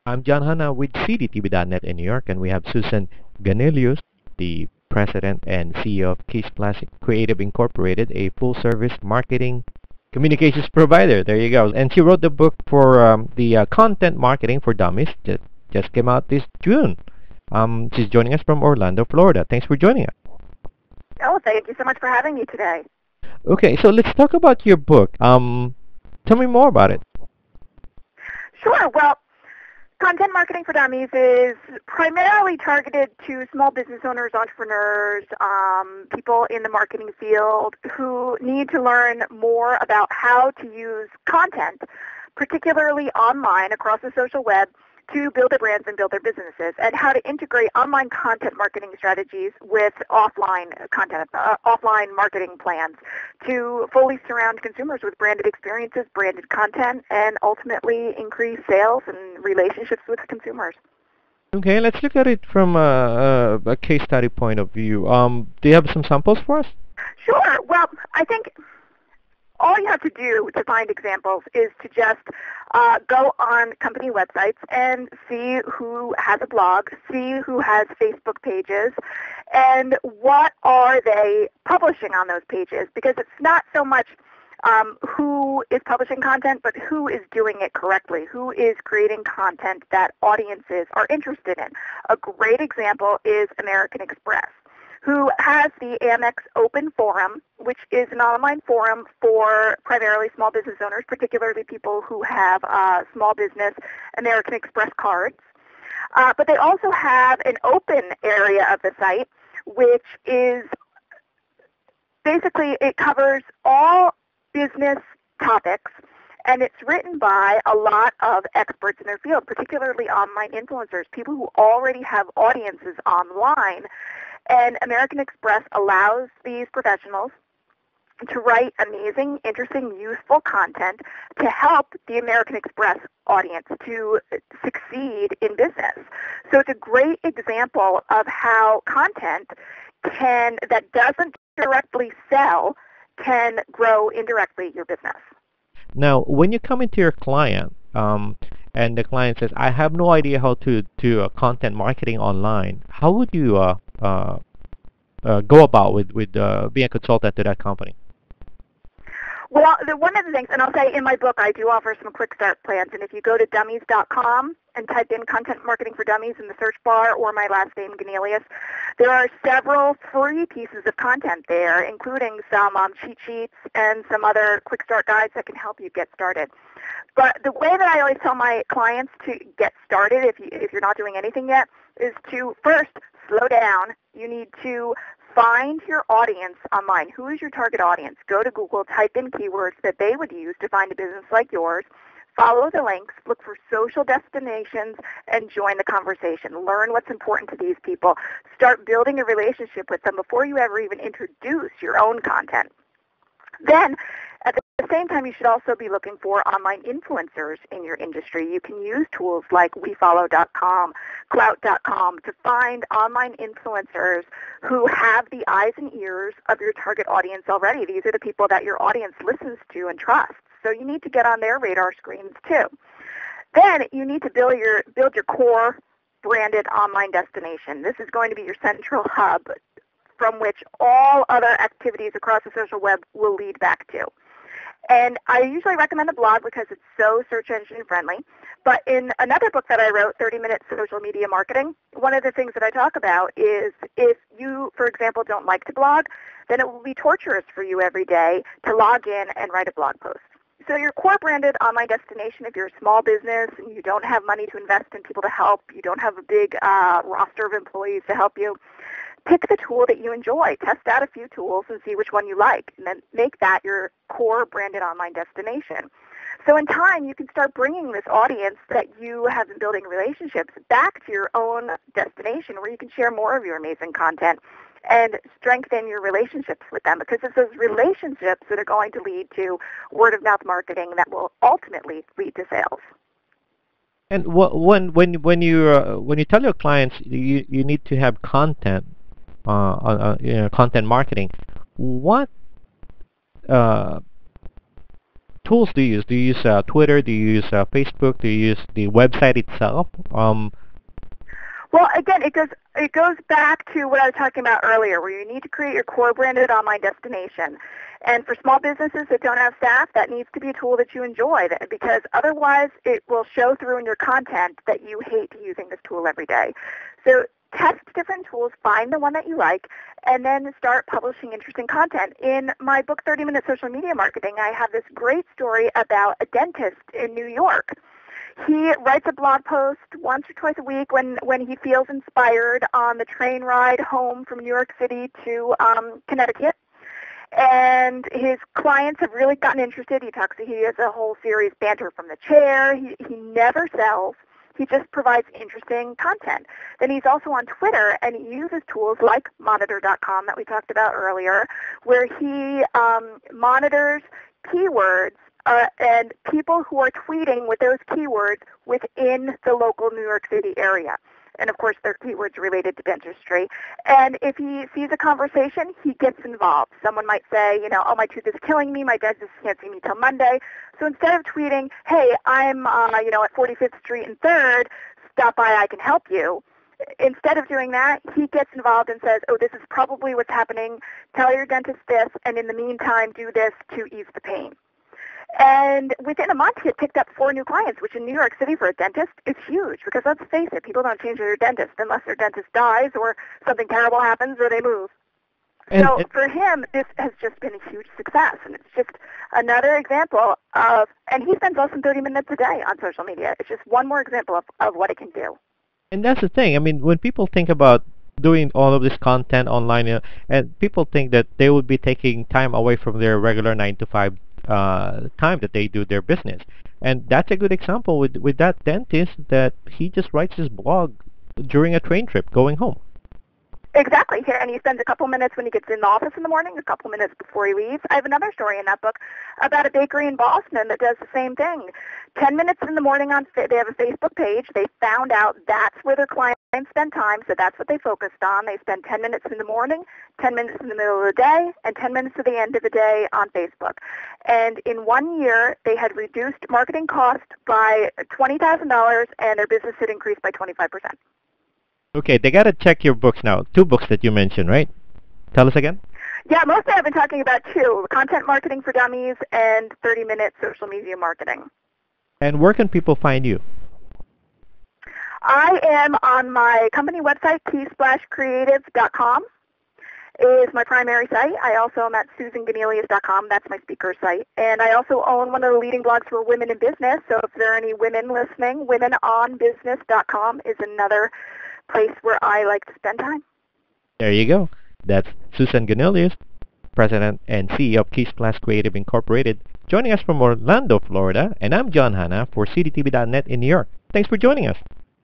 I'm John Hanna with CDTV.net in New York, and we have Susan Ganelius, the President and CEO of Case Classic Creative Incorporated, a full-service marketing communications provider. There you go. And she wrote the book for the content marketing for dummies that just came out this June. She's joining us from Orlando, Florida. Thanks for joining us. Oh, thank you so much for having me today. Okay, so let's talk about your book. Tell me more about it. Sure. Well, content marketing for dummies is primarily targeted to small business owners, entrepreneurs, people in the marketing field who need to learn more about how to use content, particularly online across the social web, to build their brands and build their businesses, and how to integrate online content marketing strategies with offline marketing plans to fully surround consumers with branded experiences, branded content, and ultimately increase sales and relationships with consumers. Okay, let's look at it from a case study point of view. Do you have some samples for us? Sure. Well, I think all you have to do to find examples is to just go on company websites and see who has a blog, see who has Facebook pages, and what are they publishing on those pages. Because it's not so much who is publishing content, but who is doing it correctly, who is creating content that audiences are interested in. A great example is American Express, who has the Amex Open Forum, which is an online forum for primarily small business owners, particularly people who have small business American Express cards. But they also have an open area of the site, which is basically, it covers all business topics, and it's written by a lot of experts in their field, particularly online influencers, people who already have audiences online. And American Express allows these professionals to write amazing, interesting, useful content to help the American Express audience to succeed in business. So it's a great example of how content that doesn't directly sell can grow indirectly your business. Now, when you come into your client, and the client says, "I have no idea how to do content marketing online," how would you go about with being a consultant to that company? Well, one of the things, and I'll say in my book, I do offer some quick start plans. And if you go to dummies.com and type in content marketing for dummies in the search bar or my last name, Ganelius, there are several free pieces of content there, including some cheat sheets and some other quick start guides that can help you get started. But the way that I always tell my clients to get started, if you're not doing anything yet, is to first slow down. You need to find your audience online. Who is your target audience? Go to Google, type in keywords that they would use to find a business like yours. Follow the links, look for social destinations, and join the conversation. Learn what's important to these people. Start building a relationship with them before you ever even introduce your own content. Then, at the same time, you should also be looking for online influencers in your industry. You can use tools like WeFollow.com, Clout.com to find online influencers who have the eyes and ears of your target audience already. These are the people that your audience listens to and trusts. So you need to get on their radar screens too. Then you need to build your core branded online destination. This is going to be your central hub from which all other activities across the social web will lead back to. And I usually recommend a blog because it's so search engine friendly. But in another book that I wrote, 30-Minute Social Media Marketing, one of the things that I talk about is if you, for example, don't like to blog, then it will be torturous for you every day to log in and write a blog post. So your core branded online destination, if you're a small business and you don't have money to invest in people to help, you don't have a big roster of employees to help you, pick the tool that you enjoy. Test out a few tools and see which one you like, and then make that your core branded online destination. So in time, you can start bringing this audience that you have been building relationships back to your own destination where you can share more of your amazing content and strengthen your relationships with them, because it's those relationships that are going to lead to word-of-mouth marketing that will ultimately lead to sales. And when you tell your clients you need to have content, content marketing, what tools do you use? Do you use Twitter? Do you use Facebook? Do you use the website itself? Well, again, it goes back to what I was talking about earlier, where you need to create your core branded online destination. And for small businesses that don't have staff, that needs to be a tool that you enjoy, because otherwise it will show through in your content that you hate using this tool every day. So test different tools, find the one that you like, and then start publishing interesting content. In my book, 30-Minute Social Media Marketing, I have this great story about a dentist in New York. He writes a blog post once or twice a week when he feels inspired on the train ride home from New York City to Connecticut. And his clients have really gotten interested. He has a whole series, Banter from the Chair. He never sells. He just provides interesting content. Then he's also on Twitter, and he uses tools like Monitor.com that we talked about earlier, where he monitors keywords and people who are tweeting with those keywords within the local New York City area. And of course, they're keywords related to dentistry. And if he sees a conversation, he gets involved. Someone might say, oh, my tooth is killing me. My dentist can't see me till Monday. So instead of tweeting, hey, I'm, at 45th Street and 3rd, stop by, I can help you. Instead of doing that, he gets involved and says, oh, this is probably what's happening. Tell your dentist this, and in the meantime, do this to ease the pain. And within a month, he had picked up 4 new clients, which in New York City for a dentist is huge, because let's face it, people don't change their dentist unless their dentist dies or something terrible happens or they move. So for him, this has just been a huge success, and it's just another example of, and he spends less than 30 minutes a day on social media. It's just one more example of what it can do. And that's the thing. I mean, when people think about doing all of this content online, and people think that they would be taking time away from their regular 9 to 5 time that they do their business. And that's a good example with that dentist, that he just writes his blog during a train trip going home. Exactly. And he spends a couple minutes when he gets in the office in the morning, a couple minutes before he leaves. I have another story in that book about a bakery in Boston that does the same thing. 10 minutes in the morning they have a Facebook page. They found out that's where their clients spend time, so that's what they focused on. They spend 10 minutes in the morning, 10 minutes in the middle of the day, and 10 minutes at the end of the day on Facebook. And in 1 year, they had reduced marketing cost by $20,000, and their business had increased by 25%. Okay, they got to check your books now. 2 books that you mentioned, right? Tell us again. Yeah, mostly I've been talking about 2, Content Marketing for Dummies and 30-Minute Social Media Marketing. And where can people find you? I am on my company website, keysplashcreative.com is my primary site. I also am at susanganelius.com. That's my speaker site. And I also own one of the leading blogs for women in business. So if there are any women listening, womenonbusiness.com is another place where I like to spend time. There you go. That's Susan Ganelius, President and CEO of Keysplash Creative Incorporated, joining us from Orlando, Florida. And I'm John Hanna for CDTV.net in New York. Thanks for joining us.